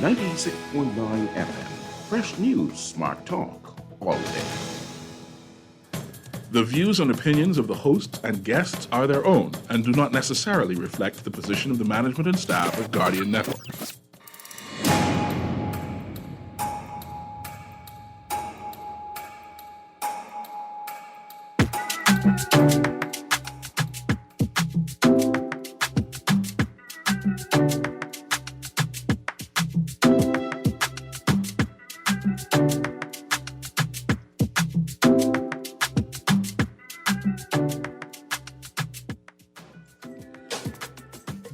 96.9 FM. Fresh news, smart talk, all day. The views and opinions of the hosts and guests are their own and do not necessarily reflect the position of the management and staff of Guardian Network.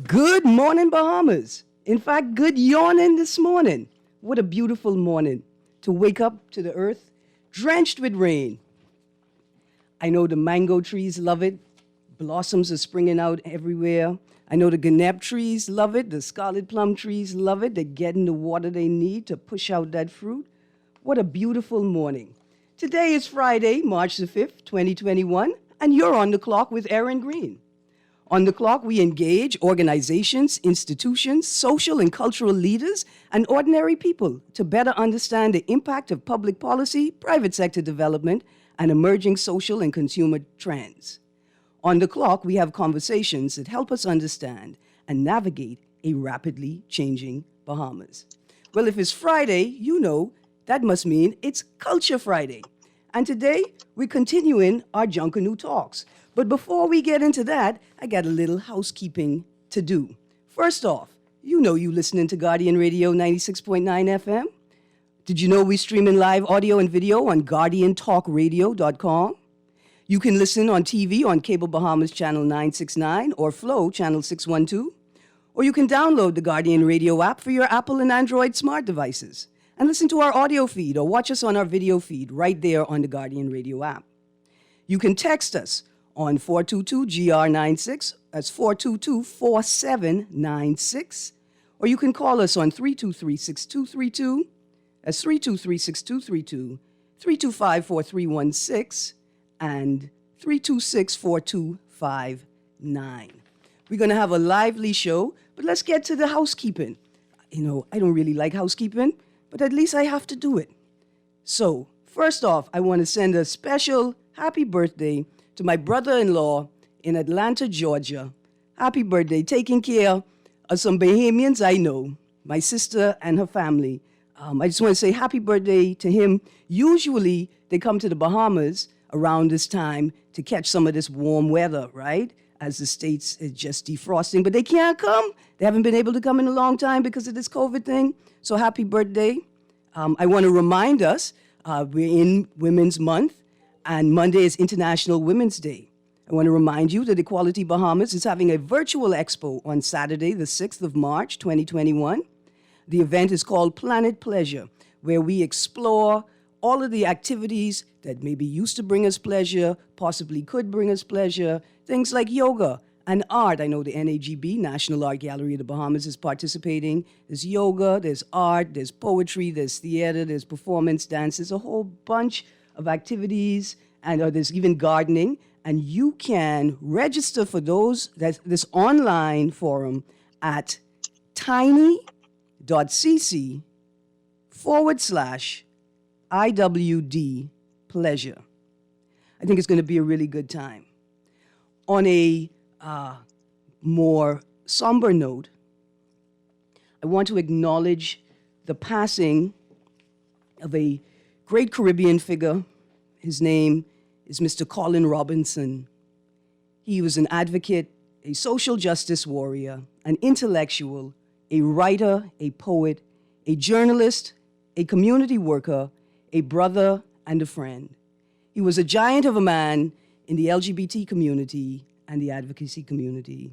Good morning, Bahamas. In fact, good yawning this morning. What a beautiful morning to wake up to the earth drenched with rain. I know the mango trees love it. Blossoms are springing out everywhere. I know the ganep trees love it. The scarlet plum trees love it. They're getting the water they need to push out that fruit. What a beautiful morning. Today is Friday, March the 5th, 2021, and you're on the clock with Erin Greene. On the clock, we engage organizations, institutions, social and cultural leaders, and ordinary people to better understand the impact of public policy, private sector development, and emerging social and consumer trends. On the clock, we have conversations that help us understand and navigate a rapidly changing Bahamas. Well, if it's Friday, you know that must mean it's Culture Friday. And today, we're continuing our Junkanoo Talks. But before we get into that, I got a little housekeeping to do. First off, you know you listening to Guardian Radio 96.9 FM. Did you know we stream in live audio and video on GuardianTalkRadio.com? You can listen on TV on Cable Bahamas Channel 969 or Flow Channel 612. Or you can download the Guardian Radio app for your Apple and Android smart devices and listen to our audio feed or watch us on our video feed right there on the Guardian Radio app. You can text us on 422-GR96, that's 422-4796, or you can call us on 323-6232, that's 323-6232, 325-4316, and 326-4259. We're going to have a lively show, but let's get to the housekeeping. You know, I don't really like housekeeping, but at least I have to do it. So, first off, I want to send a special happy birthday to my brother-in-law in Atlanta, Georgia. Happy birthday, taking care of some Bahamians I know, my sister and her family. I just want to say happy birthday to him. Usually, they come to the Bahamas around this time to catch some of this warm weather, right? As the states is just defrosting, but they can't come. They haven't been able to come in a long time because of this COVID thing. So happy birthday. I want to remind us, we're in Women's Month, and Monday is International Women's Day. I want to remind you that Equality Bahamas is having a virtual expo on Saturday, the 6th of March, 2021. The event is called Planet Pleasure, where we explore all of the activities that maybe used to bring us pleasure, possibly could bring us pleasure, things like yoga and art. I know the NAGB, National Art Gallery of the Bahamas, is participating. There's yoga, there's art, there's poetry, there's theater, there's performance, dance. There's a whole bunch of activities, and there's even gardening, and you can register for this online forum at tiny.cc/IWD pleasure. I think it's going to be a really good time. On a more somber note, I want to acknowledge the passing of a great Caribbean figure. His name is Mr. Colin Robinson. He was an advocate, a social justice warrior, an intellectual, a writer, a poet, a journalist, a community worker, a brother, and a friend. He was a giant of a man in the LGBT community and the advocacy community,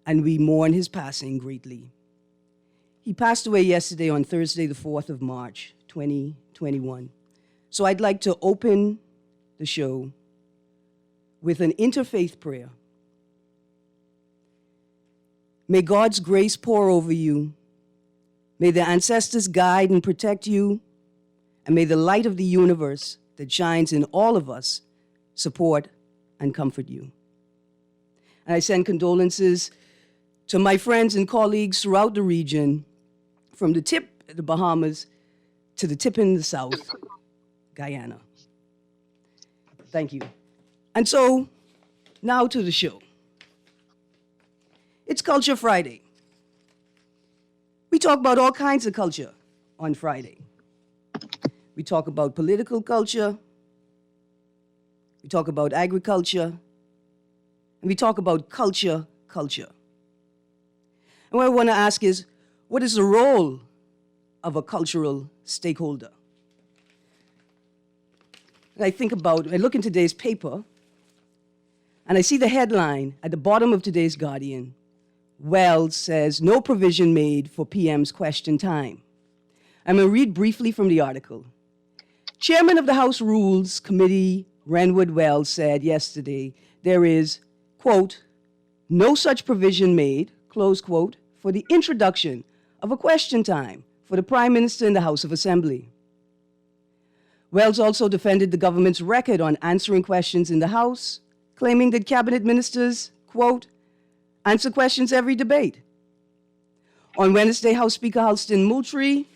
and we mourn his passing greatly. He passed away yesterday on Thursday, the 4th of March, 2021. So I'd like to open the show with an interfaith prayer. May God's grace pour over you. May the ancestors guide and protect you. And may the light of the universe that shines in all of us support and comfort you. And I send condolences to my friends and colleagues throughout the region from the tip of the Bahamas to the tip in the south, Guyana. Thank you. And so, now to the show. It's Culture Friday. We talk about all kinds of culture on Friday. We talk about political culture, we talk about agriculture, and we talk about culture. And what I want to ask is, what is the role of a cultural stakeholder? And I look in today's paper, and I see the headline at the bottom of today's Guardian. Wells says, no provision made for PM's question time. I'm going to read briefly from the article. Chairman of the House Rules Committee, Renwood Wells, said yesterday there is, quote, no such provision made, close quote, for the introduction of a question time for the Prime Minister in the House of Assembly. Wells also defended the government's record on answering questions in the House, claiming that cabinet ministers, quote, answer questions every debate. On Wednesday, House Speaker Halston Moultrie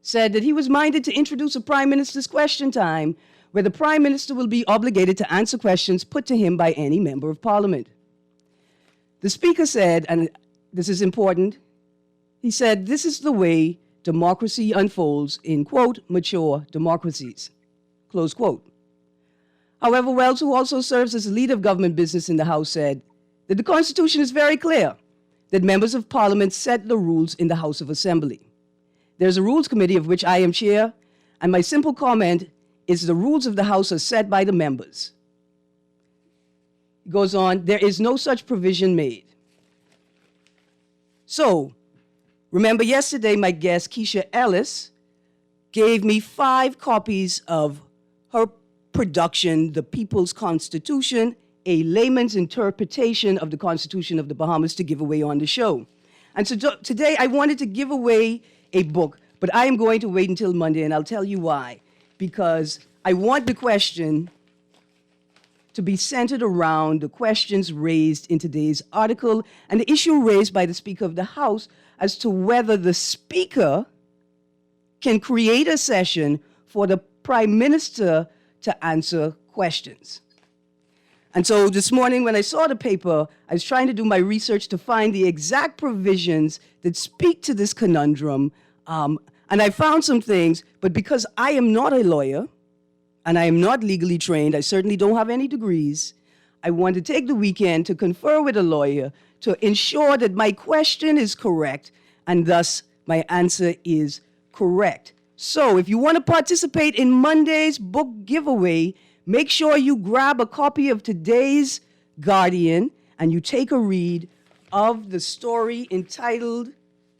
said that he was minded to introduce a Prime Minister's question time where the Prime Minister will be obligated to answer questions put to him by any member of Parliament. The Speaker said, and this is important, he said, this is the way democracy unfolds in, quote, mature democracies, close quote. However, Wells, who also serves as the leader of government business in the House, said that the Constitution is very clear that members of Parliament set the rules in the House of Assembly. There's a Rules Committee of which I am chair, and my simple comment is the rules of the House are set by the members. He goes on, there is no such provision made. So, remember yesterday my guest, Keisha Ellis, gave me 5 copies of her production, The People's Constitution, a layman's interpretation of the Constitution of the Bahamas, to give away on the show. And so today I wanted to give away a book, but I am going to wait until Monday, and I'll tell you why. Because I want the question to be centered around the questions raised in today's article and the issue raised by the Speaker of the House as to whether the Speaker can create a session for the Prime Minister to answer questions. And so this morning when I saw the paper, I was trying to do my research to find the exact provisions that speak to this conundrum. And I found some things, but because I am not a lawyer and I am not legally trained, I certainly don't have any degrees, I want to take the weekend to confer with a lawyer to ensure that my question is correct and thus my answer is correct. So if you want to participate in Monday's book giveaway, make sure you grab a copy of today's Guardian and you take a read of the story entitled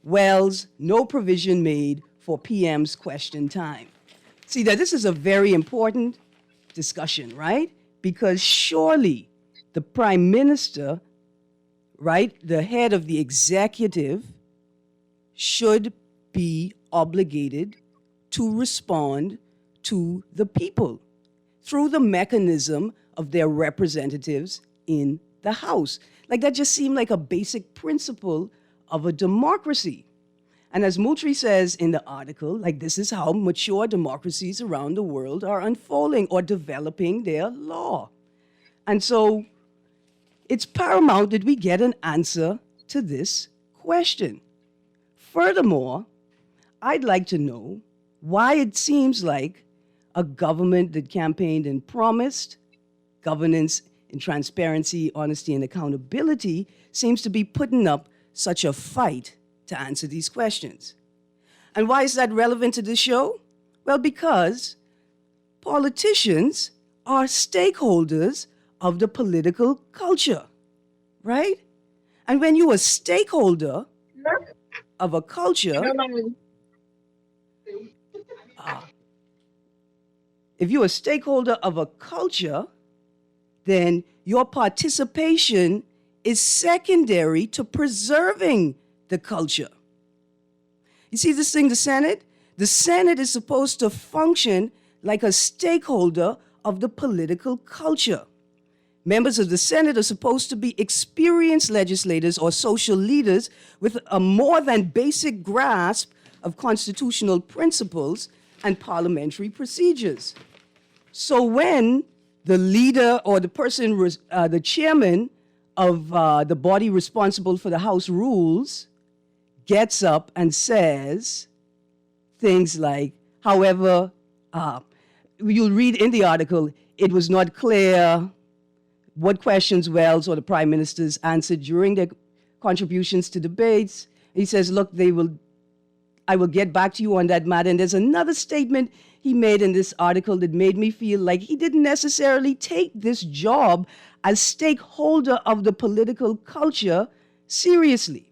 Wells, No Provision Made for PM's Question Time. See that this is a very important discussion, right? Because surely the Prime Minister, right, the head of the executive, should be obligated to respond to the people through the mechanism of their representatives in the House. Like that just seemed like a basic principle of a democracy. And as Moultrie says in the article, like this is how mature democracies around the world are unfolding or developing their law. And so it's paramount that we get an answer to this question. Furthermore, I'd like to know why it seems like a government that campaigned and promised governance in transparency, honesty, and accountability seems to be putting up such a fight to answer these questions. And why is that relevant to this show? Well, because politicians are stakeholders of the political culture, right? And when you're a stakeholder of a culture, if you're a stakeholder of a culture, then your participation is secondary to preserving the culture. You see this thing, the Senate? The Senate is supposed to function like a stakeholder of the political culture Members of the Senate are supposed to be experienced legislators or social leaders with a more than basic grasp of constitutional principles and parliamentary procedures. So when the leader or the person, the chairman of the body responsible for the House rules gets up and says things like, however, you'll read in the article, it was not clear what questions Wells or the prime ministers answered during their contributions to debates. He says, look, I will get back to you on that matter. And there's another statement he made in this article that made me feel like he didn't necessarily take this job as stakeholder of the political culture seriously.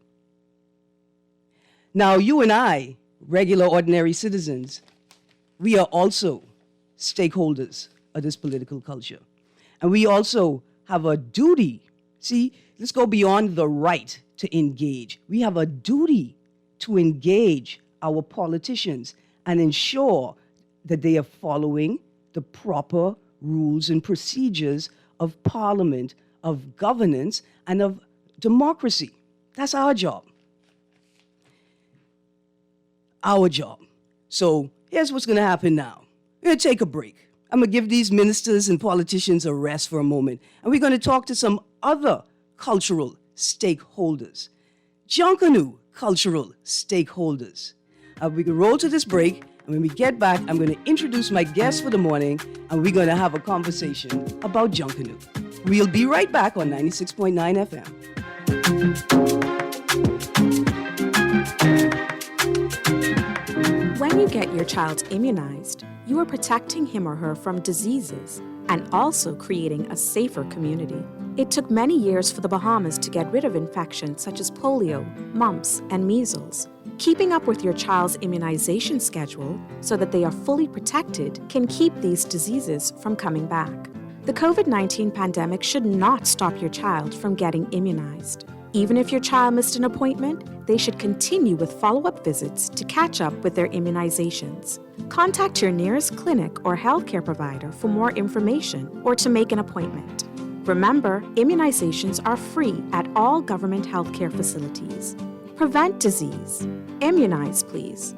Now, you and I, regular, ordinary citizens, we are also stakeholders of this political culture. And we also have a duty. See, let's go beyond the right to engage. We have a duty to engage our politicians and ensure that they are following the proper rules and procedures of parliament, of governance, and of democracy. That's our job. Our job. So here's what's going to happen now. We're going to take a break. I'm going to give these ministers and politicians a rest for a moment. And we're going to talk to some other cultural stakeholders. Junkanoo cultural stakeholders. We can roll to this break. And when we get back, I'm going to introduce my guest for the morning. And we're going to have a conversation about Junkanoo. We'll be right back on 96.9 FM. When you get your child immunized, you are protecting him or her from diseases and also creating a safer community. It took many years for the Bahamas to get rid of infections such as polio, mumps, and measles. Keeping up with your child's immunization schedule so that they are fully protected can keep these diseases from coming back. The COVID-19 pandemic should not stop your child from getting immunized. Even if your child missed an appointment, they should continue with follow-up visits to catch up with their immunizations. Contact your nearest clinic or healthcare provider for more information or to make an appointment. Remember, immunizations are free at all government healthcare facilities. Prevent disease. Immunize, please.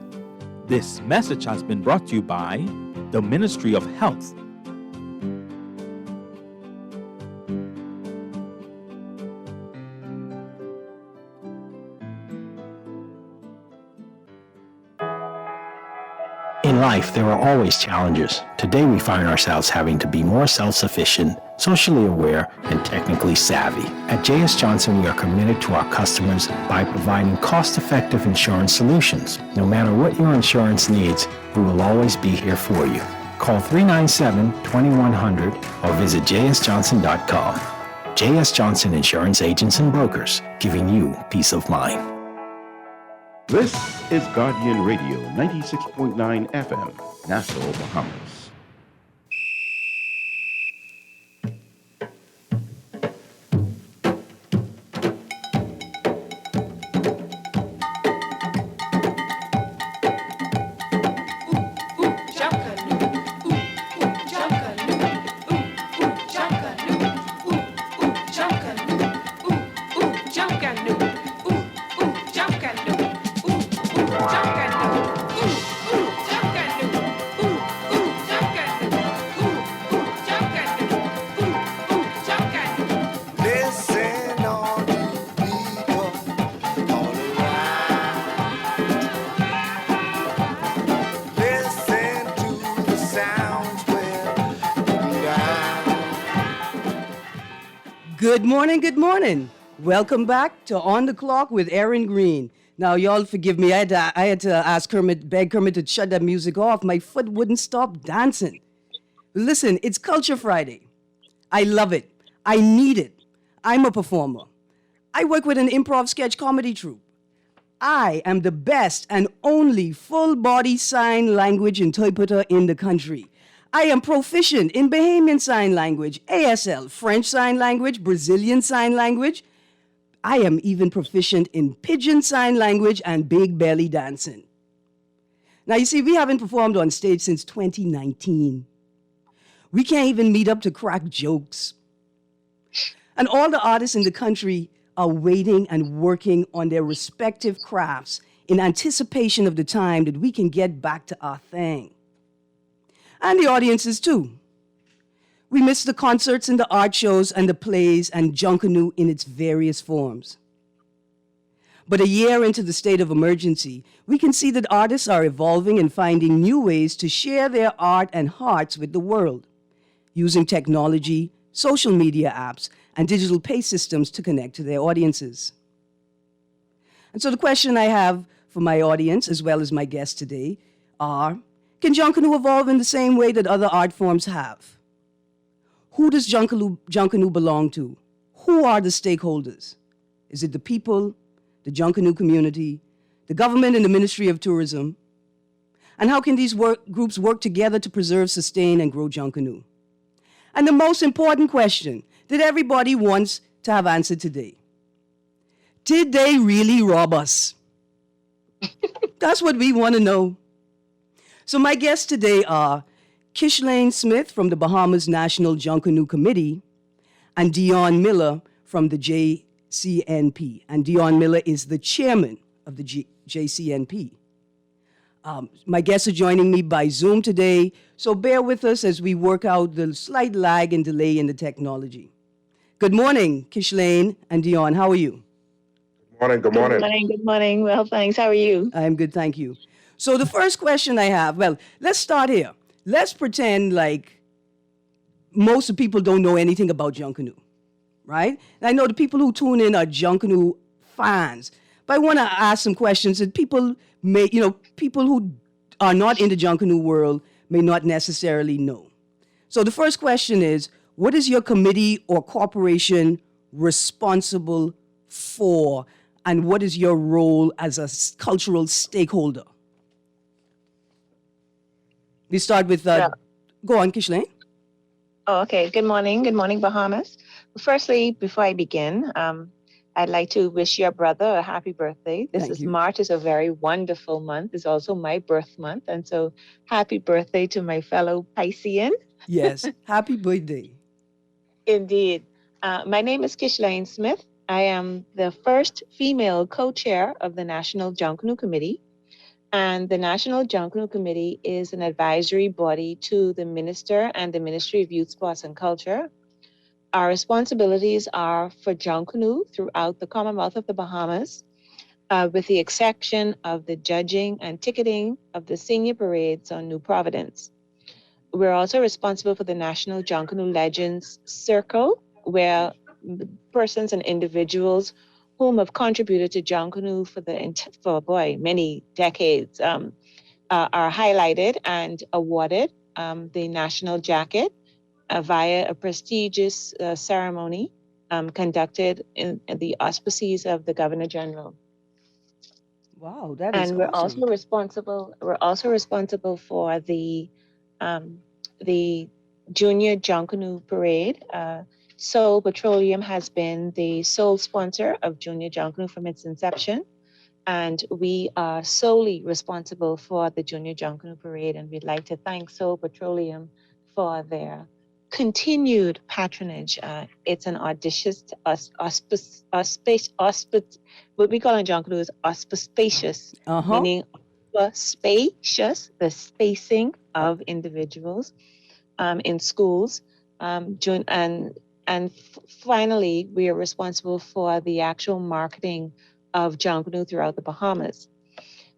This message has been brought to you by the Ministry of Health. In life, there are always challenges. Today, we find ourselves having to be more self-sufficient, socially aware, and technically savvy. At J.S. Johnson, we are committed to our customers by providing cost-effective insurance solutions. No matter what your insurance needs, we will always be here for you. Call 397-2100 or visit jsjohnson.com. J.S. Johnson Insurance Agents and Brokers, giving you peace of mind. This is Guardian Radio 96.9 FM, Nassau, Bahamas. Good morning. Welcome back to On the Clock with Erin Greene. Now, y'all forgive me. I had to beg Kermit to shut that music off. My foot wouldn't stop dancing. Listen, it's Culture Friday. I love it. I need it. I'm a performer. I work with an improv sketch comedy troupe. I am the best and only full-body sign language interpreter in the country. I am proficient in Bahamian Sign Language, ASL, French Sign Language, Brazilian Sign Language. I am even proficient in Pidgin Sign Language and Big Belly Dancing. Now, you see, we haven't performed on stage since 2019. We can't even meet up to crack jokes. And all the artists in the country are waiting and working on their respective crafts in anticipation of the time that we can get back to our thing. And the audiences too. We miss the concerts and the art shows and the plays and Junkanoo in its various forms. But a year into the state of emergency, we can see that artists are evolving and finding new ways to share their art and hearts with the world, using technology, social media apps, and digital pay systems to connect to their audiences. And so the question I have for my audience, as well as my guests today, are, can Junkanoo evolve in the same way that other art forms have? Who does Junkanoo belong to? Who are the stakeholders? Is it the people, the Junkanoo community, the government and the Ministry of Tourism? And how can these groups work together to preserve, sustain, and grow Junkanoo? And the most important question that everybody wants to have answered today. Did they really rob us? That's what we want to know. So my guests today are Kishlane Smith from the Bahamas National Junkanoo Committee and Dion Miller from the JCNP. And Dion Miller is the chairman of the JCNP. My guests are joining me by Zoom today, so bear with us as we work out the slight lag and delay in the technology. Good morning, Kishlane and Dion. How are you? Good morning. Good morning. Well, thanks. How are you? I'm good, thank you. So the first question I have, well, let's start here. Let's pretend like most of the people don't know anything about Junkanoo, right? And I know the people who tune in are Junkanoo fans, but I want to ask some questions that people may, people who are not in the Junkanoo world may not necessarily know. So the first question is, what is your committee or corporation responsible for, and what is your role as a cultural stakeholder? We start with, go on, Kishlane. Oh, okay. Good morning. Good morning, Bahamas. Firstly, before I begin, I'd like to wish your brother a happy birthday. March is a very wonderful month. It's also my birth month. And so happy birthday to my fellow Piscean. Yes, happy birthday. Indeed. My name is Kishlane Smith. I am the first female co-chair of the National Junkanoo Committee. And the National Junkanoo Committee is an advisory body to the Minister and the Ministry of Youth, Sports and Culture. Our responsibilities are for Junkanoo throughout the Commonwealth of the Bahamas, with the exception of the judging and ticketing of the senior parades on New Providence. We're also responsible for the National Junkanoo Legends Circle, where persons and individuals whom have contributed to Junkanoo for many decades are highlighted and awarded the national jacket via a prestigious ceremony conducted in the auspices of the Governor General. Wow, that is awesome. We're also responsible for the Junior Junkanoo Parade. Seoul Petroleum has been the sole sponsor of Junior Junkanoo from its inception, and we are solely responsible for the Junior Junkanoo Parade, and we'd like to thank Seoul Petroleum for their continued patronage. It's an auspicious, what we call in Junkanoo is auspicious, meaning spacious, the spacing of individuals in schools, and finally, we are responsible for the actual marketing of Junkanoo throughout the Bahamas.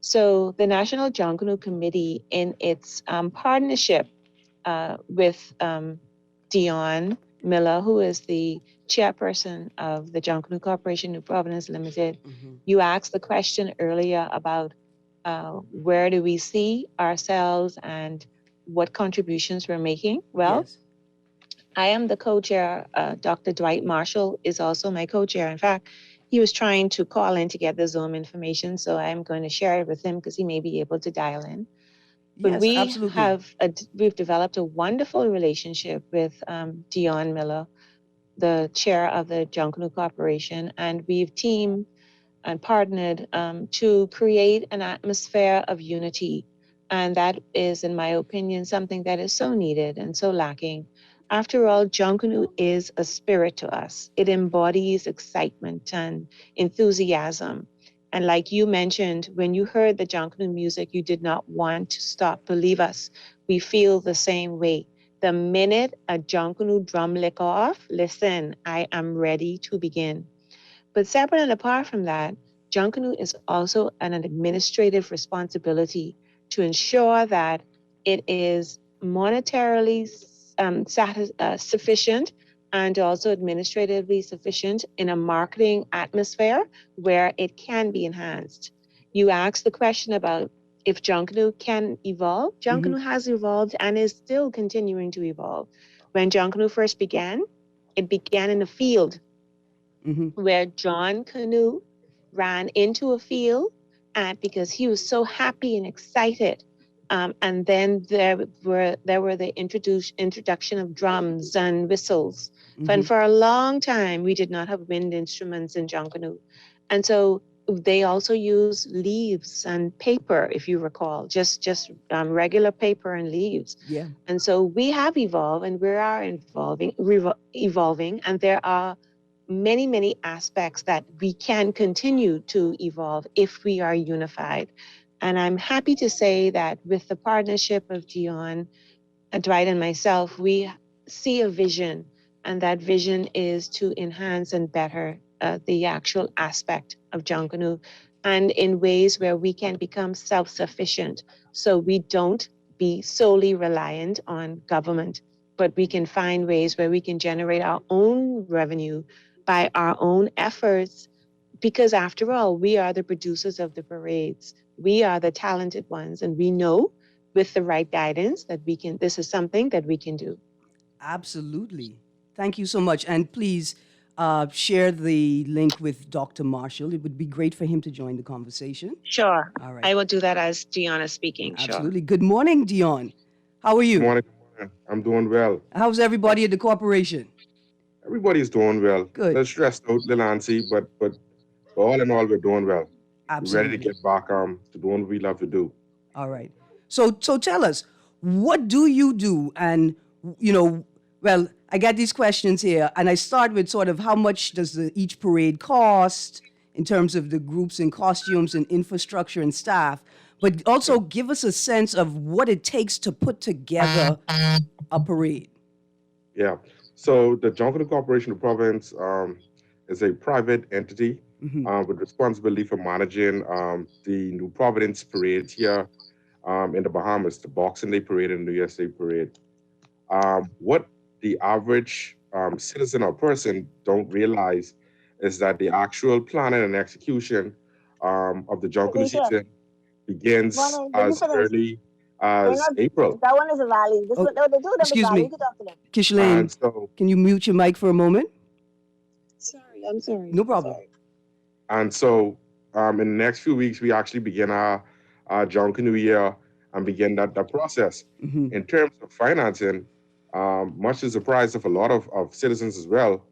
So the National Junkanoo Committee, in its partnership with Dion Miller, who is the chairperson of the Junkanoo Corporation New Providence Limited, you asked the question earlier about where do we see ourselves and what contributions we're making. Well, yes. I am the co-chair. Dr. Dwight Marshall is also my co-chair. In fact, he was trying to call in to get the Zoom information, so I'm going to share it with him because he may be able to dial in. But yes, we've developed a wonderful relationship with Dion Miller, the chair of the Junkanoo Corporation, and we've teamed and partnered to create an atmosphere of unity. And that is, in my opinion, something that is so needed and so lacking After all, Junkanoo is a spirit to us. It embodies excitement and enthusiasm. And like you mentioned, when you heard the Junkanoo music, you did not want to stop. Believe us, we feel the same way. The minute a Junkanoo drum lick off, listen, I am ready to begin. But separate and apart from that, Junkanoo is also an administrative responsibility to ensure that it is monetarily sufficient and also administratively sufficient in a marketing atmosphere where it can be enhanced. You asked the question about if Junkanoo can evolve. Junkanoo has evolved and is still continuing to evolve. When Junkanoo first began, it began in a field where John Canoe ran into a field because he was so happy and excited. And then there were the introduction of drums and whistles. And for a long time, we did not have wind instruments in John Canoe. And so they also use leaves and paper, if you recall, just regular paper and leaves. Yeah. And so we have evolved and we are evolving, and there are many, many aspects that we can continue to evolve if we are unified. And I'm happy to say that with the partnership of Dion, Dwight, and myself, we see a vision, and that vision is to enhance and better the actual aspect of Junkanoo, and in ways where we can become self-sufficient, so we don't be solely reliant on government, but we can find ways where we can generate our own revenue by our own efforts, because after all, we are the producers of the parades. We are the talented ones, and we know with the right guidance that this is something that we can do. Absolutely. Thank you so much. And please share the link with Dr. Marshall. It would be great for him to join the conversation. Sure. All right. I will do that as Dion is speaking. Absolutely. Sure. Good morning, Dion. How are you? Good morning. I'm doing well. How's everybody at the corporation? Everybody's doing well. Good. A little stressed out, little antsy, but all in all, we're doing well. Absolutely. We're ready to get back to doing what we love to do. All right. So tell us, what do you do? And, well, I got these questions here, and I start with sort of how much does each parade cost in terms of the groups and costumes and infrastructure and staff, but also give us a sense of what it takes to put together a parade. Yeah. So the Junkanoo Corporation of the Province is a private entity with responsibility for managing the New Providence parades here in the Bahamas, the Boxing Day parade and the New Year's Day parade. What the average citizen or person don't realize is that the actual planning and execution of the Junkanoo season begins as early as April. That one is a valley. Excuse me. Kishlane, so, can you mute your mic for a moment? Sorry, I'm sorry. No problem. Sorry. And so in the next few weeks, we actually begin our Junkanoo year and begin that process. In terms of financing, much to the surprise of a lot of citizens as well,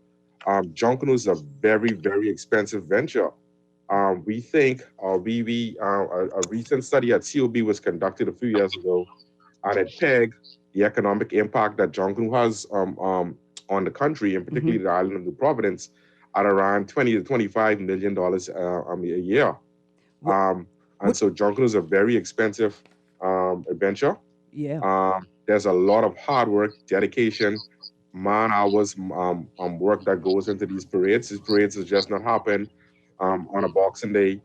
Junkanoo is a very, very expensive venture. We think a recent study at COB was conducted a few years ago, and it pegged the economic impact that Junkanoo has on the country, and particularly the island of New Providence, at around $20 to $25 million a year. And so Junkanoo is a very expensive adventure. Yeah. There's a lot of hard work, dedication, man hours, work that goes into these parades. These parades just not happen on a Boxing Day,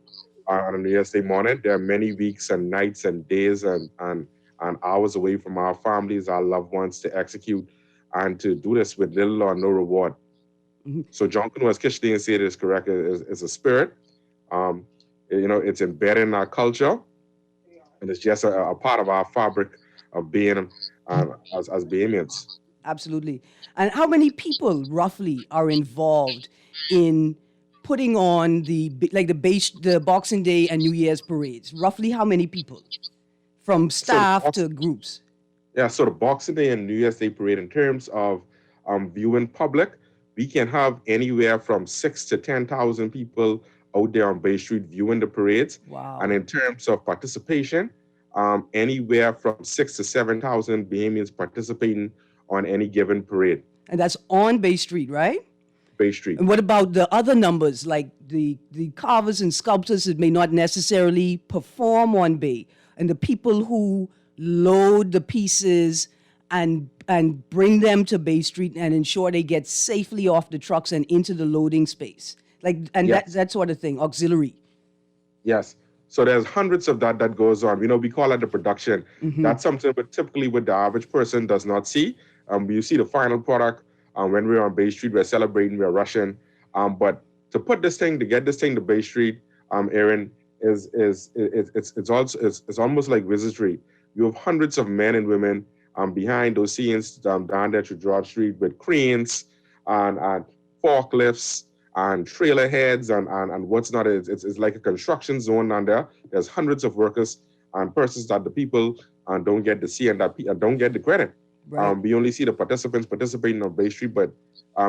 on a New Year's Day morning. There are many weeks and nights and days and hours away from our families, our loved ones, to execute and to do this with little or no reward. So Junkanoo, as Kishlane said, is correct, is a spirit. It's embedded in our culture, and it's just a part of our fabric of being as Bahamians. Absolutely. And how many people roughly are involved in putting on the Boxing Day and New Year's parades? Roughly how many people, from staff to groups? Yeah, so the Boxing Day and New Year's Day parade, in terms of viewing public, we can have anywhere from 6,000 to 10,000 people out there on Bay Street viewing the parades. Wow. And in terms of participation, anywhere from 6,000 to 7,000 Bahamians participating on any given parade. And that's on Bay Street, right? Bay Street. And what about the other numbers, like the carvers and sculptors that may not necessarily perform on Bay, and the people who load the pieces and bring them to Bay Street and ensure they get safely off the trucks and into the loading space, Yes. that sort of thing, auxiliary. Yes. So there's hundreds of that goes on. We call that the production. That's something that typically with the average person does not see. You see the final product. When we're on Bay Street, we're celebrating, we're rushing. But to get this thing to Bay Street, Erin, it's almost like wizardry. You have hundreds of men and women behind those scenes down there to Broad Street with cranes and forklifts and trailer heads and what's not. It's like a construction zone down there. There's hundreds of workers and persons that the people don't get to see and that don't get the credit. Right. We only see the participants participating on Bay Street, but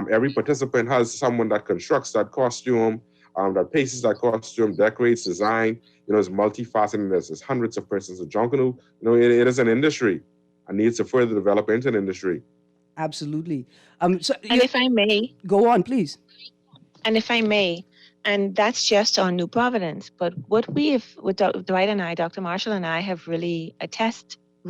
every participant has someone that constructs that costume, that paces that costume, decorates, design. It's multifaceted. There's hundreds of persons. So Junkanoo, it is an industry and needs to further develop into an industry. Absolutely. And if I may, go on, please. And if I may, and that's just on New Providence, but what Dwight and I, Dr. Marshall and I have really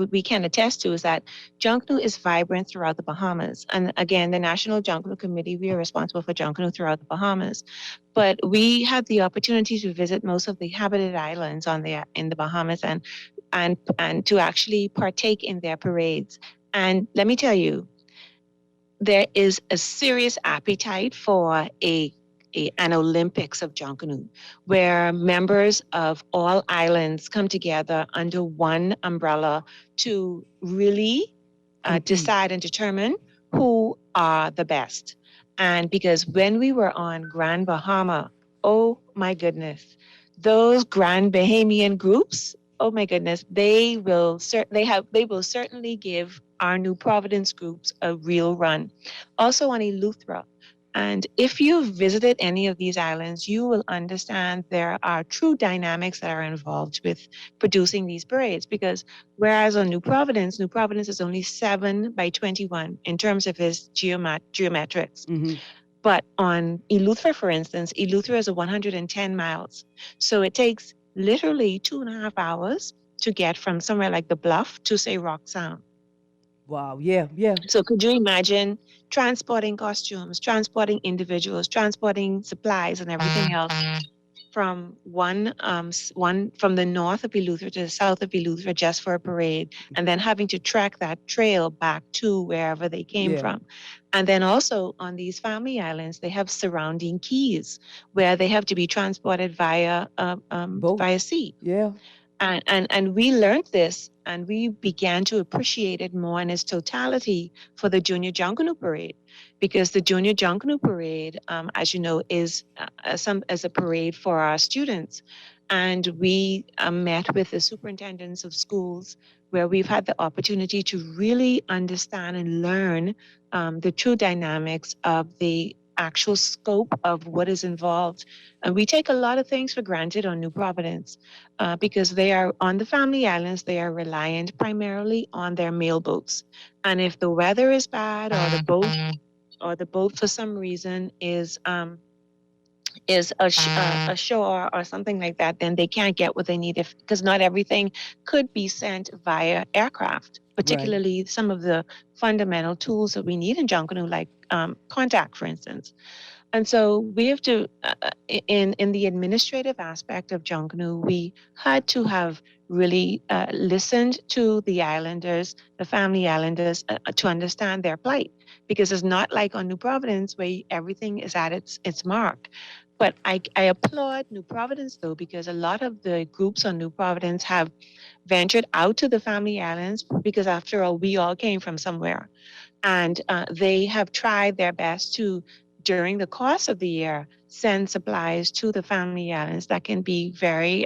we can attest to is that Junkanoo is vibrant throughout the Bahamas. And again, the National Junkanoo Committee, we are responsible for Junkanoo throughout the Bahamas. But we had the opportunity to visit most of the inhabited islands in the Bahamas and to actually partake in their parades. And let me tell you, there is a serious appetite for an Olympics of Junkanoo, where members of all islands come together under one umbrella to really decide and determine who are the best. And because when we were on Grand Bahama, oh my goodness, those Grand Bahamian groups, oh my goodness, they will certainly give our New Providence groups a real run. Also on Eleuthera. And if you've visited any of these islands, you will understand there are true dynamics that are involved with producing these parades. Because whereas on New Providence is only 7 by 21 in terms of its geometrics. Mm-hmm. But on Eleuthera, for instance, Eleuthera is 110 miles. So it takes literally 2.5 hours to get from somewhere like the Bluff to, say, Rock Sound. Wow, yeah. So could you imagine transporting costumes, transporting individuals, transporting supplies and everything else from one from the north of Eleuthera to the south of Eleuthera just for a parade, and then having to track that trail back to wherever they came from. And then also on these family islands, they have surrounding keys where they have to be transported via sea. Yeah. And we learned this and we began to appreciate it more in its totality for the Junior Junkanoo Parade, because the Junior Junkanoo Parade, as you know, is as a parade for our students. And we met with the superintendents of schools where we've had the opportunity to really understand and learn the true dynamics of the actual scope of what is involved. And we take a lot of things for granted on New Providence because they are on the family islands, they are reliant primarily on their mail boats. And if the weather is bad or the boat for some reason is ashore or something like that, then they can't get what they need because not everything could be sent via aircraft, particularly some of the fundamental tools that we need in Junkanoo, like contact, for instance. And so we have to, in the administrative aspect of Junkanoo, we had to have really listened to the islanders, the family islanders, to understand their plight. Because it's not like on New Providence where everything is at its mark. But I applaud New Providence, though, because a lot of the groups on New Providence have ventured out to the family islands because, after all, we all came from somewhere. And they have tried their best to, during the course of the year, send supplies to the family islands that can be very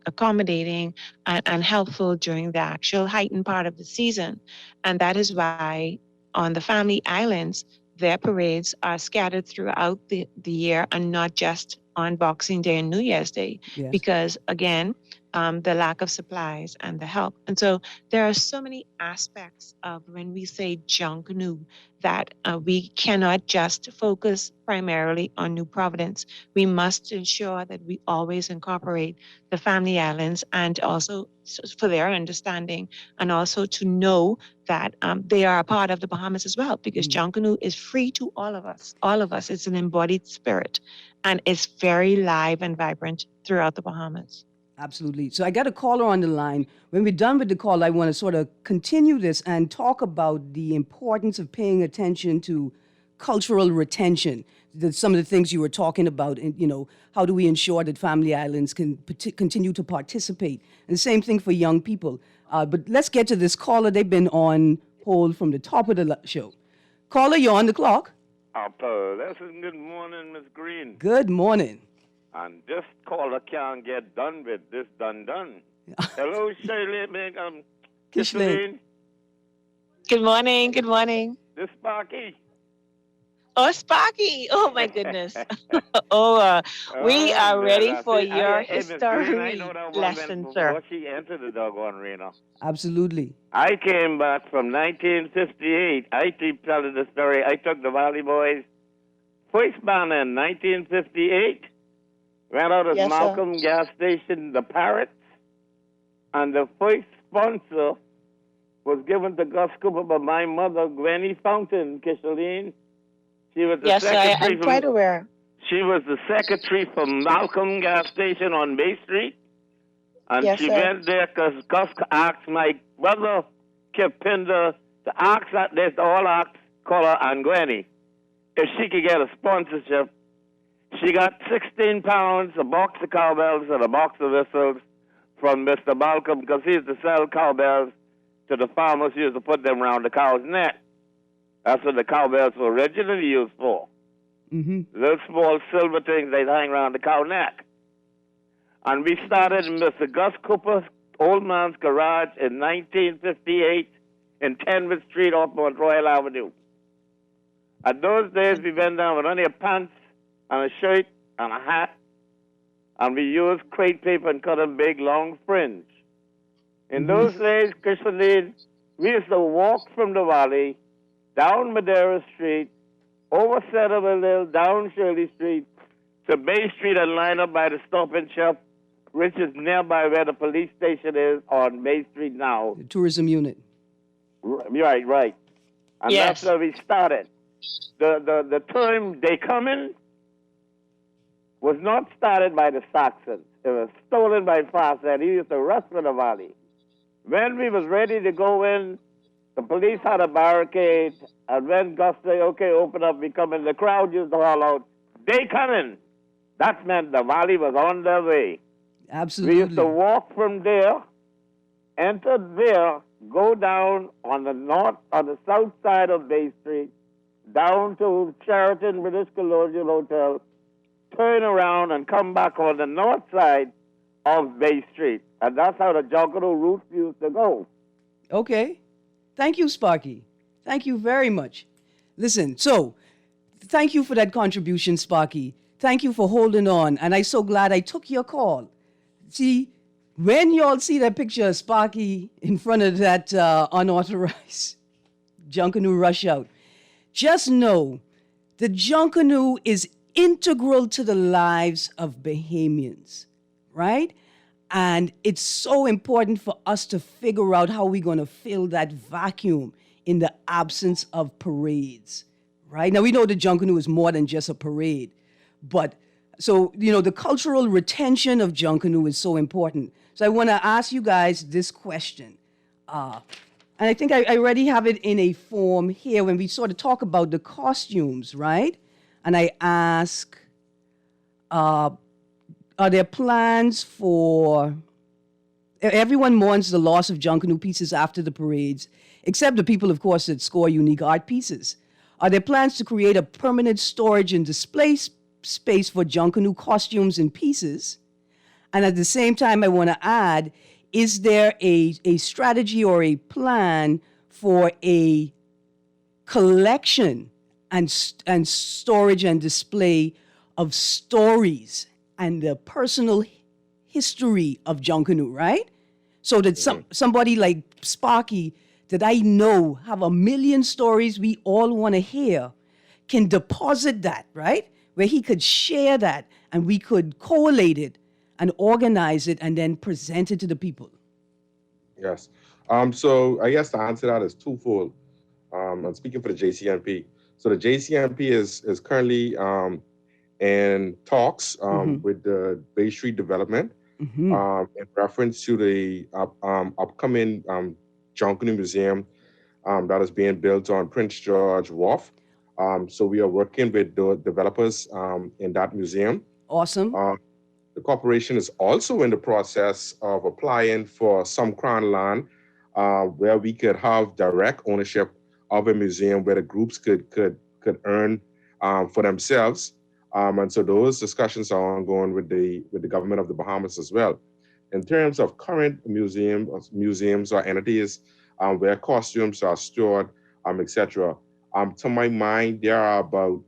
accommodating and helpful during the actual heightened part of the season. And that is why on the family islands, their parades are scattered throughout the year and not just on Boxing Day and New Year's Day, Yes. because again, the lack of supplies and the help. And so there are so many aspects of when we say Junkanoo that we cannot just focus primarily on New Providence. We must ensure that we always incorporate the Family Islands, and also for their understanding, and also to know that they are a part of the Bahamas as well, because Junkanoo is free to all of us. All of us. It's an embodied spirit, and it's very live and vibrant throughout the Bahamas. Absolutely. So I got a caller on the line. When we're done with the call, I want to sort of continue this and talk about the importance of paying attention to cultural retention. Some of the things you were talking about, and how do we ensure that Family Islands can continue to participate? And the same thing for young people. But let's get to this caller. They've been on hold from the top of the show. Caller, you're on the clock. Good morning, Miss Greene. Good morning. And this caller can't get done with this done. Hello, Shirley, Kishlane. Good morning. Good morning. This Sparky. Oh, Sparky. Oh, my goodness. We are ready for your history lesson, sir. Before she entered the doggone arena. Absolutely. I came back from 1958. I keep telling the story. I took the Valley Boys first band in 1958. Went out at Malcolm gas station, the Parrots, and the first sponsor was given to Gus Cooper by my mother, Gwenny Fountain, Kishaline. She was the secretary. I'm quite aware. She was the secretary for Malcolm gas station on Bay Street, and she went there because Gus asked my brother, Kip Pinder, to ask that there's all asked Color and Gwenny if she could get a sponsorship. She got 16 pounds, a box of cowbells, and a box of whistles from Mr. Malcolm, because he used to sell cowbells to the farmers who used to put them around the cow's neck. That's what the cowbells were originally used for. Those small silver things they hang around the cow neck. And we started in Mr. Gus Cooper's old man's garage in 1958 in 10th Street off Mount Royal Avenue. At those days, we went down with only a pants and a shirt and a hat, and we used crepe paper and cut a big, long fringe. In those days, Christian, we used to walk from the valley, down Madeira Street, over Centerville Hill, down Shirley Street, to Bay Street and line up by the Stop and Shop, which is nearby where the police station is on Bay Street now. The tourism unit. Right. And that's where we started. The term "they coming" was not started by the Saxons. It was stolen by Fawcett. He used to rush for the valley. When we was ready to go in, the police had a barricade, and when Gus said, okay, open up, we come in, the crowd used to holler out, "They coming." That meant the valley was on their way. Absolutely. We used to walk from there, enter there, go down on the south side of Bay Street, down to Sheraton British Colonial Hotel, turn around and come back on the north side of Bay Street. And that's how the Junkanoo route used to go. Okay. Thank you, Sparky. Thank you very much. Listen, so thank you for that contribution, Sparky. Thank you for holding on. And I'm so glad I took your call. See, when y'all see that picture of Sparky in front of that unauthorized Junkanoo rush out, just know the Junkanoo is integral to the lives of Bahamians, right? And it's so important for us to figure out how we're going to fill that vacuum in the absence of parades, right? Now, we know the Junkanoo is more than just a parade, but so, the cultural retention of Junkanoo is so important. So I want to ask you guys this question. And I think I already have it in a form here when we sort of talk about the costumes, right? And I ask, are there plans for... Everyone mourns the loss of Junkanoo pieces after the parades, except the people, of course, that score unique art pieces. Are there plans to create a permanent storage and display space for Junkanoo costumes and pieces? And at the same time, I want to add, is there a strategy or a plan for a collection and storage and display of stories and the personal history of Junkanoo, right? So that somebody like Sparky that I know have a million stories we all want to hear can deposit that, right? Where he could share that and we could collate it and organize it and then present it to the people. Yes. So I guess the answer to that is twofold. I'm speaking for the JCNP. So the JCNP is currently in talks with the Bay Street Development in reference to the upcoming Junkanoo Museum that is being built on Prince George Wharf. So we are working with the developers in that museum. Awesome. The corporation is also in the process of applying for some crown land where we could have direct ownership of a museum where the groups could earn for themselves. And so those discussions are ongoing with the government of the Bahamas as well. In terms of current museums or entities where costumes are stored, etc. To my mind, there are about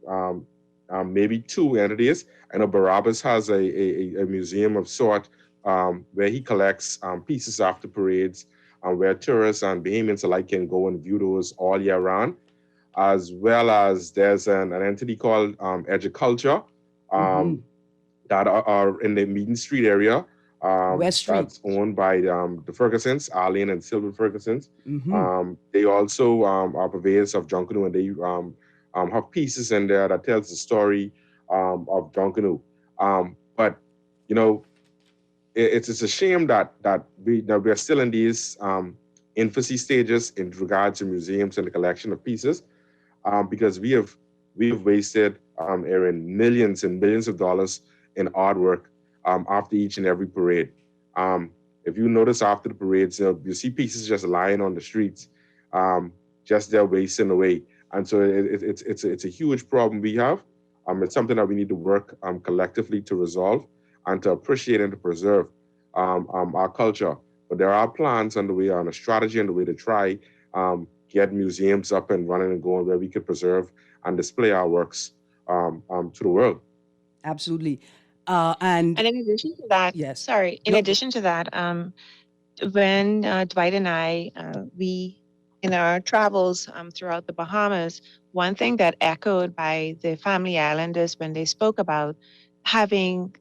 maybe 2 entities. I know Barabbas has a museum of sort where he collects pieces after parades, where tourists and Bahamians alike can go and view those all year round, as well as there's an entity called Educulture that are in the Meaden Street area. West Street. That's owned by the Fergusons, Arlene and Sylvan Fergusons. They also are purveyors of Junkanoo, and they have pieces in there that tells the story of Junkanoo. But you know, it's a shame that we're still in these infancy stages in regards to museums and the collection of pieces, because we have wasted, Erin, millions and millions of dollars in artwork after each and every parade. If you notice after the parades, you see pieces just lying on the streets, just there wasting away. And so it's a huge problem we have. It's something that we need to work collectively to resolve and to appreciate and to preserve our culture. But there are plans underway and a strategy underway to try get museums up and running and going where we could preserve and display our works to the world. Absolutely. And in addition to that, yes. In addition to that, when Dwight and I, we, in our travels throughout the Bahamas, one thing that echoed by the Family Islanders when they spoke about having,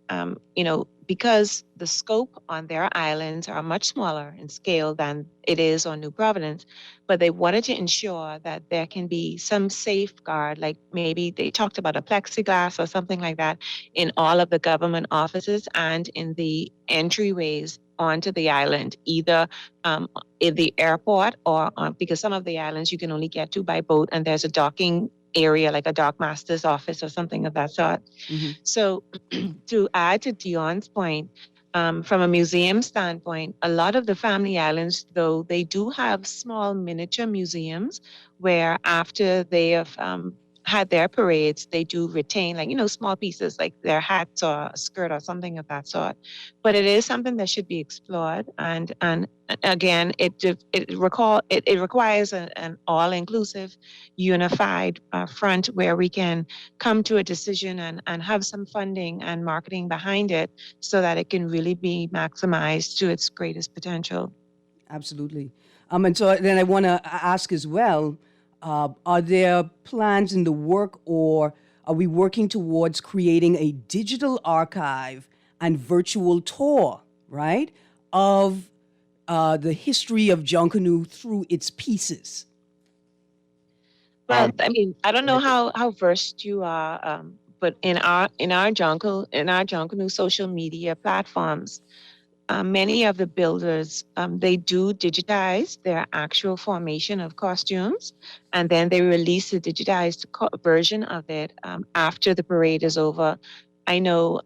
because the scope on their islands are much smaller in scale than it is on New Providence, but they wanted to ensure that there can be some safeguard, like maybe they talked about a plexiglass or something like that in all of the government offices and in the entryways onto the island, either in the airport or because some of the islands you can only get to by boat and there's a docking area like a dock master's office or something of that sort. So to add to Dion's point, from a museum standpoint, a lot of the Family Islands, though, they do have small miniature museums where after they have had their parades, they do retain small pieces like their hats or a skirt or something of that sort. But it is something that should be explored. And again, it requires an all-inclusive, unified front where we can come to a decision and have some funding and marketing behind it so that it can really be maximized to its greatest potential. Absolutely. And so then I want to ask as well, are there plans in the work, or are we working towards creating a digital archive and virtual tour, right, of the history of Junkanoo through its pieces? Well, I don't know how versed you are, but in our Junkanoo social media platforms, many of the builders, they do digitize their actual formation of costumes, and then they release a digitized version of it after the parade is over. I know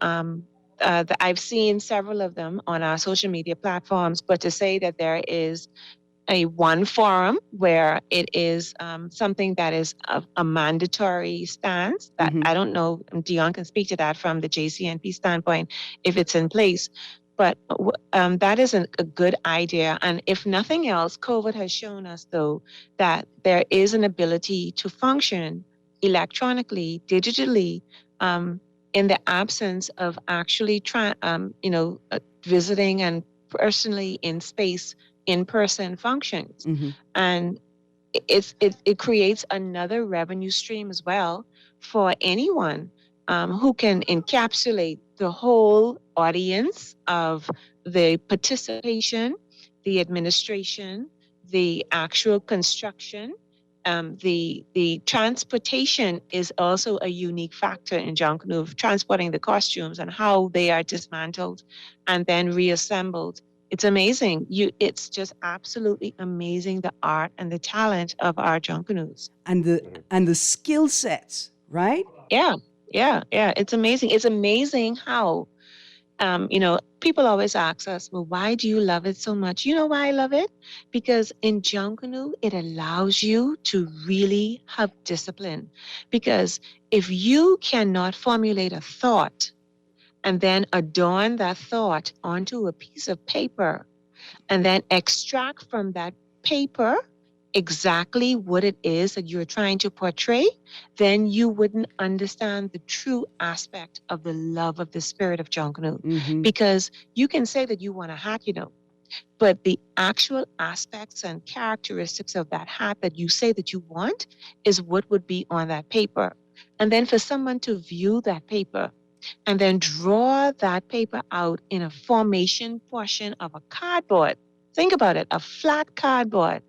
I've seen several of them on our social media platforms, but to say that there is one forum where it is something that is a mandatory stance, that I don't know, Dion can speak to that from the JCNP standpoint, if it's in place. But that is a good idea. And if nothing else, COVID has shown us, though, that there is an ability to function electronically, digitally, in the absence of actually visiting and personally in space, in-person functions. And it creates another revenue stream as well for anyone who can encapsulate the whole audience of the participation, the administration, the actual construction. The transportation is also a unique factor in Junkanoo, transporting the costumes and how they are dismantled and then reassembled. It's amazing. It's just absolutely amazing, the art and the talent of our Junkanoos. And the skill sets, right? Yeah. It's amazing. It's amazing how, people always ask us, well, why do you love it so much? You know why I love it? Because in Junkanoo, it allows you to really have discipline. Because if you cannot formulate a thought and then adorn that thought onto a piece of paper and then extract from that paper exactly what it is that you're trying to portray, then you wouldn't understand the true aspect of the love of the spirit of Junkanoo. Because you can say that you want a hat, but the actual aspects and characteristics of that hat that you say that you want is what would be on that paper. And then for someone to view that paper and then draw that paper out in a formation portion of a cardboard. Think about it, a flat cardboard.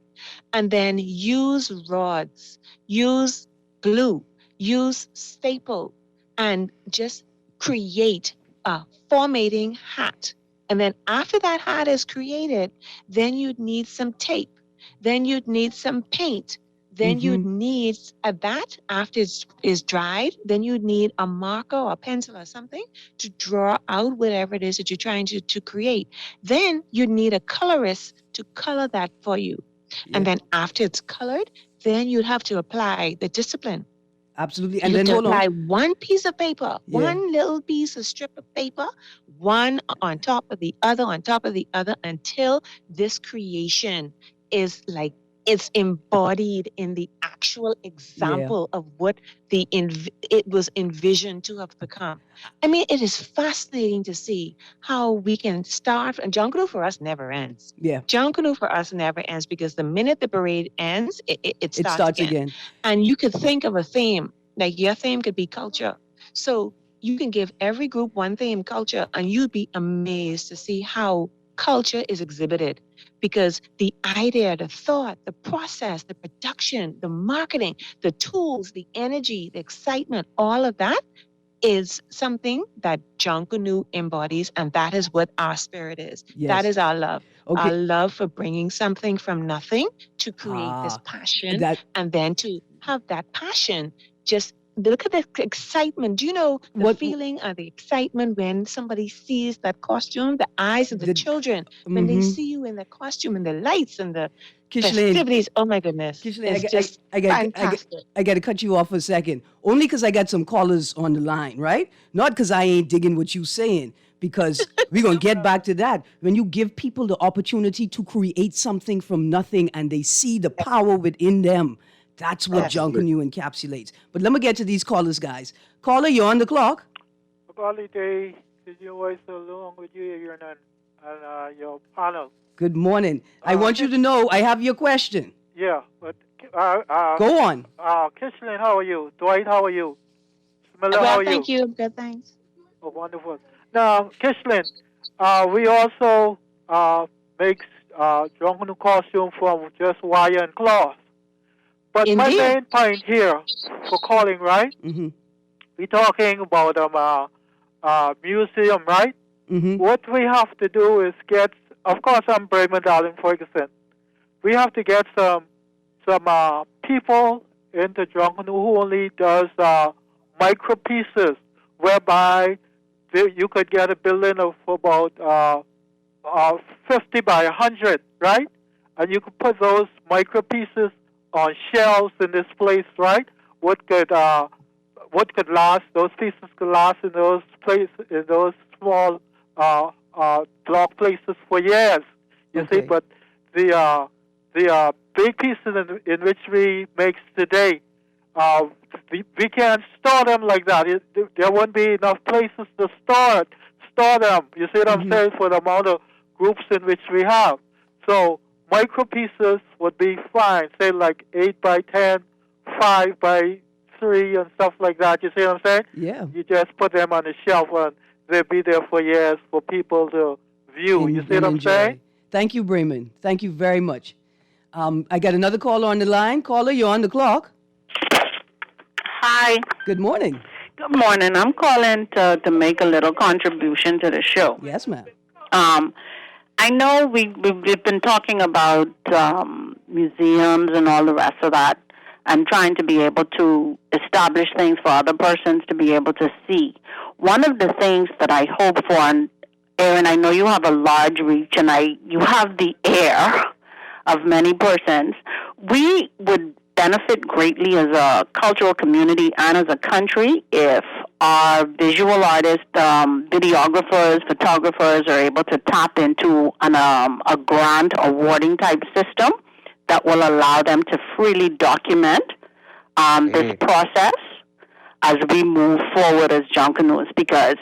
And then use rods, use glue, use staple, and just create a formatting hat. And then after that hat is created, then you'd need some tape. Then you'd need some paint. Then you'd need that after it's dried, then you'd need a marker or a pencil or something to draw out whatever it is that you're trying to create. Then you'd need a colorist to color that for you. Yeah. And then after it's colored, then you'd have to apply the discipline. Absolutely. And then apply one piece of paper, one little piece of strip of paper, one on top of the other, until this creation is like, it's embodied in the actual example of what it was envisioned to have become. I mean, it is fascinating to see how we can start, and Junkanoo for us never ends. Yeah. Junkanoo for us never ends because the minute the parade ends, it starts again. And you could think of a theme, like your theme could be culture. So you can give every group one theme, culture, and you'd be amazed to see how culture is exhibited. Because the idea, the thought, the process, the production, the marketing, the tools, the energy, the excitement, all of that is something that Junkanoo embodies, and that is what our spirit is. Yes. That is our love. Okay. Our love for bringing something from nothing to create this passion, and then to have that passion just look at the excitement. Do you know the feeling of the excitement when somebody sees that costume? The eyes of the children, when they see you in the costume and the lights and the festivities. Oh my goodness. It's just fantastic. I got to cut you off for a second. Only because I got some callers on the line, right? Not because I ain't digging what you saying, because we're going to get back to that. When you give people the opportunity to create something from nothing and they see the power within them, that's what Junkanoo encapsulates. But let me get to these callers, guys. Caller, you're on the clock. Quality is your voice along with you, Erin, and your panel. Good morning. I want you to know I have your question. Yeah, but go on. Kishlin, how are you? Dwight, how are you? Smilla, how are you? Thank you. Good, thanks. Oh, wonderful. Now, Kishlin, we also make Junkanoo costume from just wire and cloth. But indeed, my main point here for calling, right? Mm-hmm. We're talking about museum, right? Mm-hmm. What we have to do is get, of course, I'm Bremen Darling Ferguson. We have to get some people into Junkanoo who only does micro pieces, whereby you could get a building of about 50 by 100, right? And you could put those micro pieces on shelves in this place, right? What could last? Those pieces could last in those places, in those small block places for years. You see, but the big pieces in which we make today, we can't store them like that. There won't be enough places to store them. You see what I'm saying? For the amount of groups in which we have. So micro pieces would be fine. Say like 8 by 10, 5 by 3, and stuff like that. You see what I'm saying? Yeah. You just put them on the shelf, and they'll be there for years for people to view. You see what I'm saying? Thank you, Bremen. Thank you very much. I got another caller on the line. Caller, you're on the clock. Hi. Good morning. Good morning. I'm calling to make a little contribution to the show. Yes, ma'am. I know we've been talking about museums and all the rest of that, and trying to be able to establish things for other persons to be able to see. One of the things that I hope for, and Erin, I know you have a large reach, and you have the air of many persons. We would benefit greatly as a cultural community and as a country if our visual artists, videographers, photographers are able to tap into a grant awarding type system that will allow them to freely document this process as we move forward as Junkanoo, because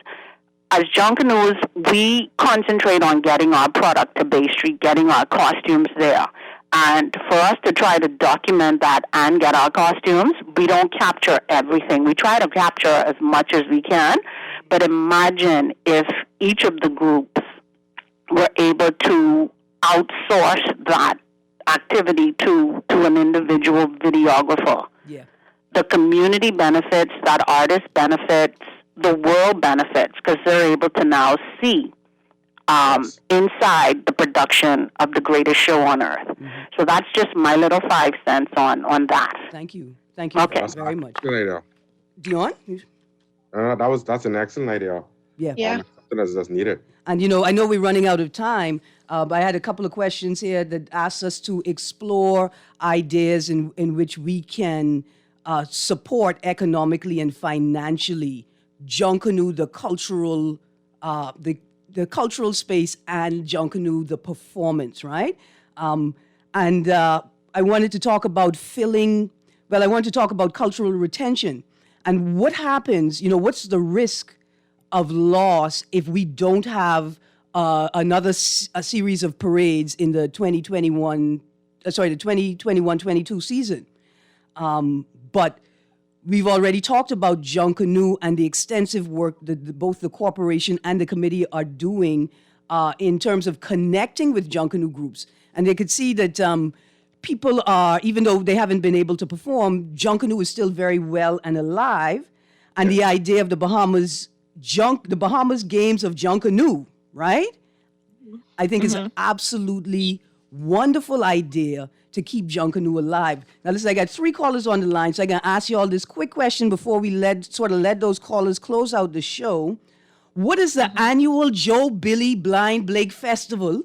as Junkanoo, we concentrate on getting our product to Bay Street, getting our costumes there. And for us to try to document that and get our costumes, we don't capture everything. We try to capture as much as we can, but imagine if each of the groups were able to outsource that activity to an individual videographer. Yeah. The community benefits, that artist benefits, the world benefits, because they're able to now see inside the production of the greatest show on earth. So that's just my little 5 cents on that. Thank you. Thank you very much. Good idea. Dion? That's an excellent idea. Yeah. Something that's needed. And, I know we're running out of time, but I had a couple of questions here that asked us to explore ideas in which we can support economically and financially Junkanoo, the cultural the cultural space, and Junkanoo, the performance, right? And I wanted to talk about I want to talk about cultural retention and what happens, what's the risk of loss if we don't have a series of parades in the 2021-22 season. But we've already talked about Junkanoo and the extensive work that both the corporation and the committee are doing in terms of connecting with Junkanoo groups. And they could see that people are, even though they haven't been able to perform, Junkanoo is still very well and alive. And the idea of the Bahamas Games of Junkanoo, right? I think is an absolutely wonderful idea to keep Junkanoo alive. Now, listen, I got 3 callers on the line, so I'm going to ask you all this quick question before we let those callers close out the show. What is the annual Joe Billy Blind Blake Festival?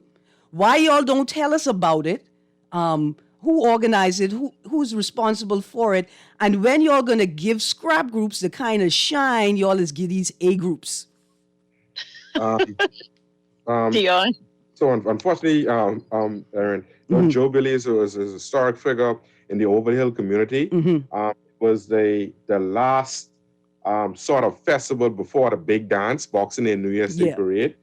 Why y'all don't tell us about it? Who organized it? Who's responsible for it? And when y'all going to give scrap groups the kind of shine y'all is give these A groups? Dion. So unfortunately, Erin, Joe Billy is a historic figure in the Overhill community. Was the last sort of festival before the big dance, Boxing Day, New Year's Day parade.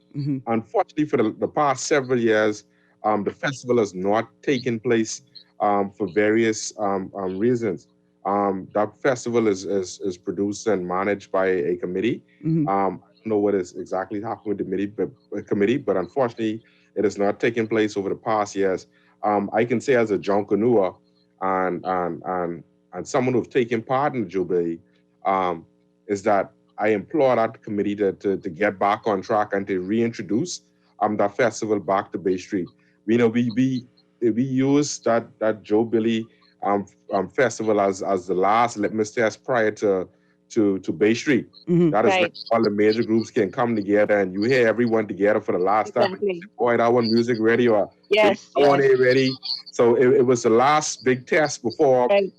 Unfortunately, for the past several years, the festival has not taken place for various reasons. That festival is produced and managed by a committee. I don't know what is exactly happening with the committee, but unfortunately, it has not taken place over the past years. I can say as a Junkanooer and someone who's taken part in the Jubilee, is that I implore that committee to get back on track and to reintroduce that festival back to Bay Street. We use that Joe Billy festival as the last litmus test prior to Bay Street. That is when all the major groups can come together and you hear everyone together for the last time. Boy, that one music radio. Yes, I want yes. it ready. So it was the last big test before Right.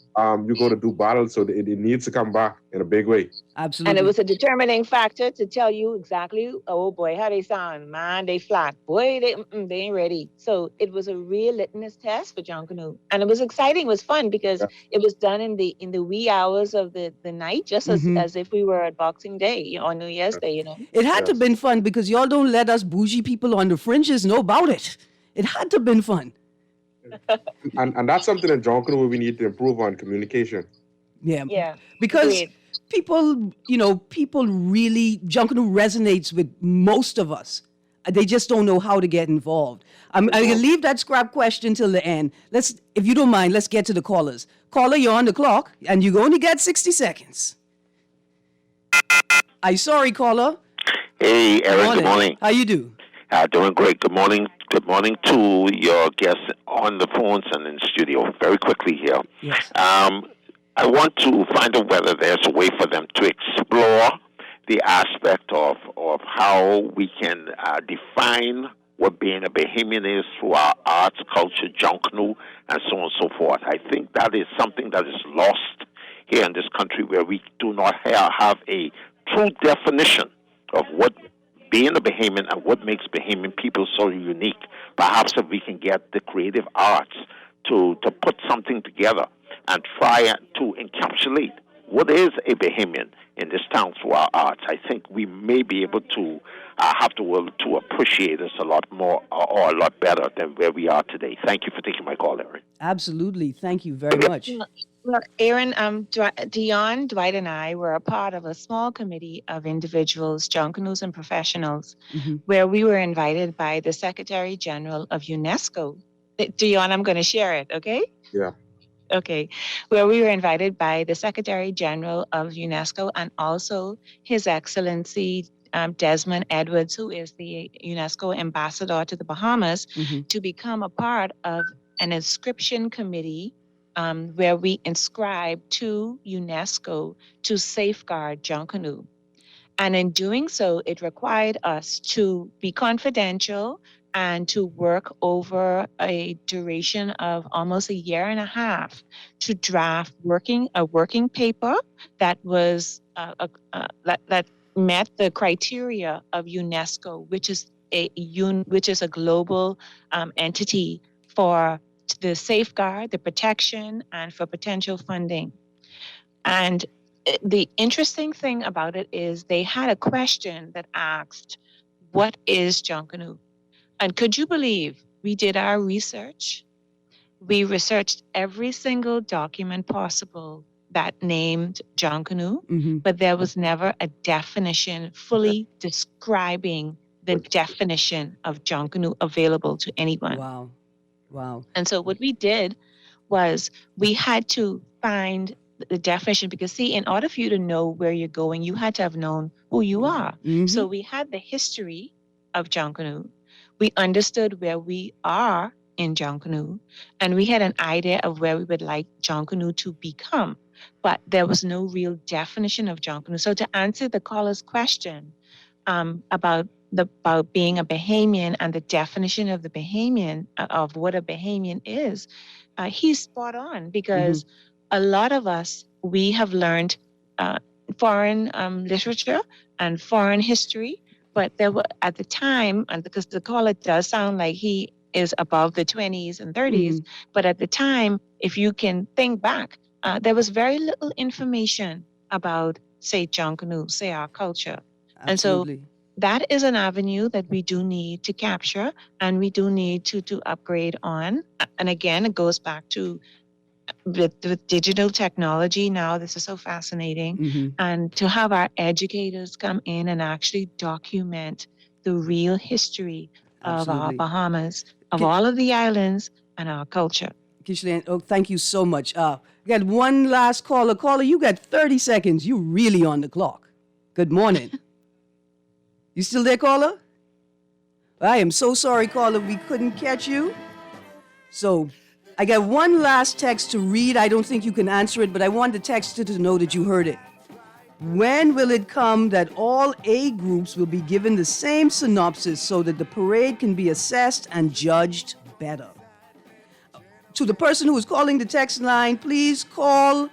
you go to do battle. So it needs to come back in a big way. Absolutely. And it was a determining factor to tell you exactly, oh boy, how they sound. Man, they flat. Boy, they ain't ready. So it was a real litmus test for John Canoe. And it was exciting. It was fun because it was done in the wee hours of the night, just as if we were at Boxing Day or New Year's Day, you know. It had to have been fun because y'all don't let us bougie people on the fringes know about it. It had to have been fun. And that's something in John Canoe we need to improve on, communication. Yeah. Because Agreed. people really, Junkanoo resonates with most of us. They just don't know how to get involved. I'm going to leave that scrap question till the end. If you don't mind, let's get to the callers. Caller, you're on the clock, and you only got 60 seconds. Sorry, caller. Hey, Erin, good morning. How you do? Doing great. Good morning. Good morning to your guests on the phones and in the studio. Very quickly here. Yes. I want to find out whether there's a way for them to explore the aspect of how we can define what being a Bahamian is through our arts, culture, Junkanoo, and so on and so forth. I think that is something that is lost here in this country where we do not have a true definition of what being a Bahamian and what makes Bahamian people so unique. Perhaps if we can get the creative arts to put something together and try to encapsulate what is a Bahamian in this town through our arts, I think we may be able to have the world to appreciate us a lot more or a lot better than where we are today. Thank you for taking my call, Erin. Absolutely. Thank you very much. Well, Erin, Dion, Dwight, and I were a part of a small committee of individuals, Junkanoos and professionals, where we were invited by the Secretary General of UNESCO. Dion, I'm going to share it, okay? Yeah. Okay. Where we were invited by the Secretary General of UNESCO and also His Excellency Desmond Edwards, who is the UNESCO ambassador to the Bahamas, to become a part of an inscription committee where we inscribe to UNESCO to safeguard Junkanoo. And in doing so, it required us to be confidential and to work over a duration of almost a year and a half to draft a working paper that was that met the criteria of UNESCO, which is a global entity for the safeguard, the protection, and for potential funding. And the interesting thing about it is they had a question that asked, what is Junkanoo? And could you believe we did our research? We researched every single document possible that named Junkanoo, but there was never a definition fully describing the definition of Junkanoo available to anyone. Wow. And so what we did was we had to find the definition because, see, in order for you to know where you're going, you had to have known who you are. So we had the history of Junkanoo. We understood where we are in Junkanoo, and we had an idea of where we would like Junkanoo to become, but there was no real definition of Junkanoo. So to answer the caller's question about being a Bahamian and the definition of the Bahamian, of what a Bahamian is, he's spot on because a lot of us, we have learned foreign literature and foreign history, but there were at the time, and because the caller does sound like he is above the 20s and 30s, but at the time, if you can think back, there was very little information about, say, Junkanoo, say our culture. Absolutely. And so that is an avenue that we do need to capture and we do need to upgrade on. And again, it goes back to with digital technology now, this is so fascinating. And to have our educators come in and actually document the real history of our Bahamas, of all of the islands and our culture. Kishlan, thank you so much. We got one last caller. Caller, you got 30 seconds. You really on the clock. Good morning. You still there, caller? I am so sorry, caller. We couldn't catch you. So I got one last text to read. I don't think you can answer it, but I want the texter to know that you heard it. When will it come that all A groups will be given the same synopsis so that the parade can be assessed and judged better. To the person who is calling the text line, please call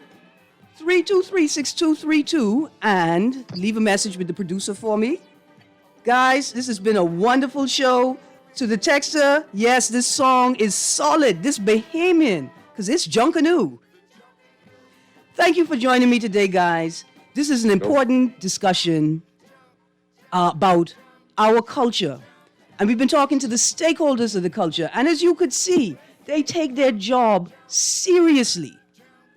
323-6232 and leave a message with the producer for me. Guys, this has been a wonderful show. To the texter, yes, this song is solid. This Bahamian, because it's Junkanoo. Thank you for joining me today, guys. This is an important discussion about our culture. And we've been talking to the stakeholders of the culture. And as you could see, they take their job seriously,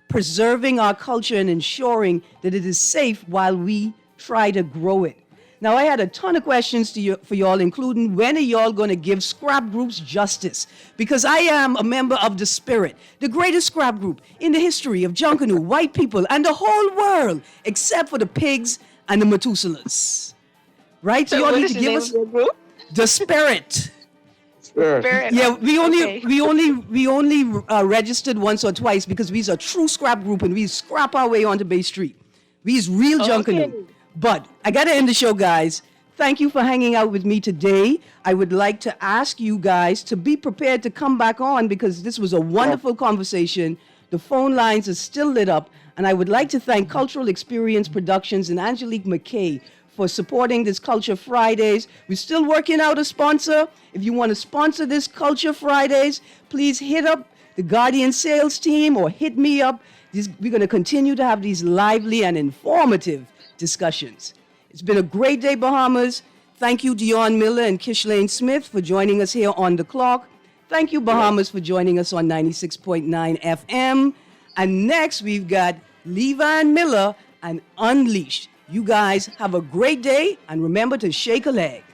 preserving our culture and ensuring that it is safe while we try to grow it. Now, I had a ton of questions for y'all, including when are y'all going to give scrap groups justice? Because I am a member of the Spirit, the greatest scrap group in the history of Junkanoo, white people, and the whole world, except for the pigs and the Methuselahs. Right? So y'all need to give us the Spirit. Spirit. Yeah, we only registered once or twice because we's a true scrap group and we scrap our way onto Bay Street. We's real Junkanoo. But I got to end the show, guys. Thank you for hanging out with me today. I would like to ask you guys to be prepared to come back on because this was a wonderful conversation. The phone lines are still lit up. And I would like to thank Cultural Experience Productions and Angelique McKay for supporting this Culture Fridays. We're still working out a sponsor. If you want to sponsor this Culture Fridays, please hit up the Guardian sales team or hit me up. We're going to continue to have these lively and informative discussions. It's been a great day, Bahamas. Thank you, Dion Miller and Kishlane Smith, for joining us here on The Clock. Thank you, Bahamas, for joining us on 96.9 FM. And next, we've got Levan Miller and Unleashed. You guys have a great day, and remember to shake a leg.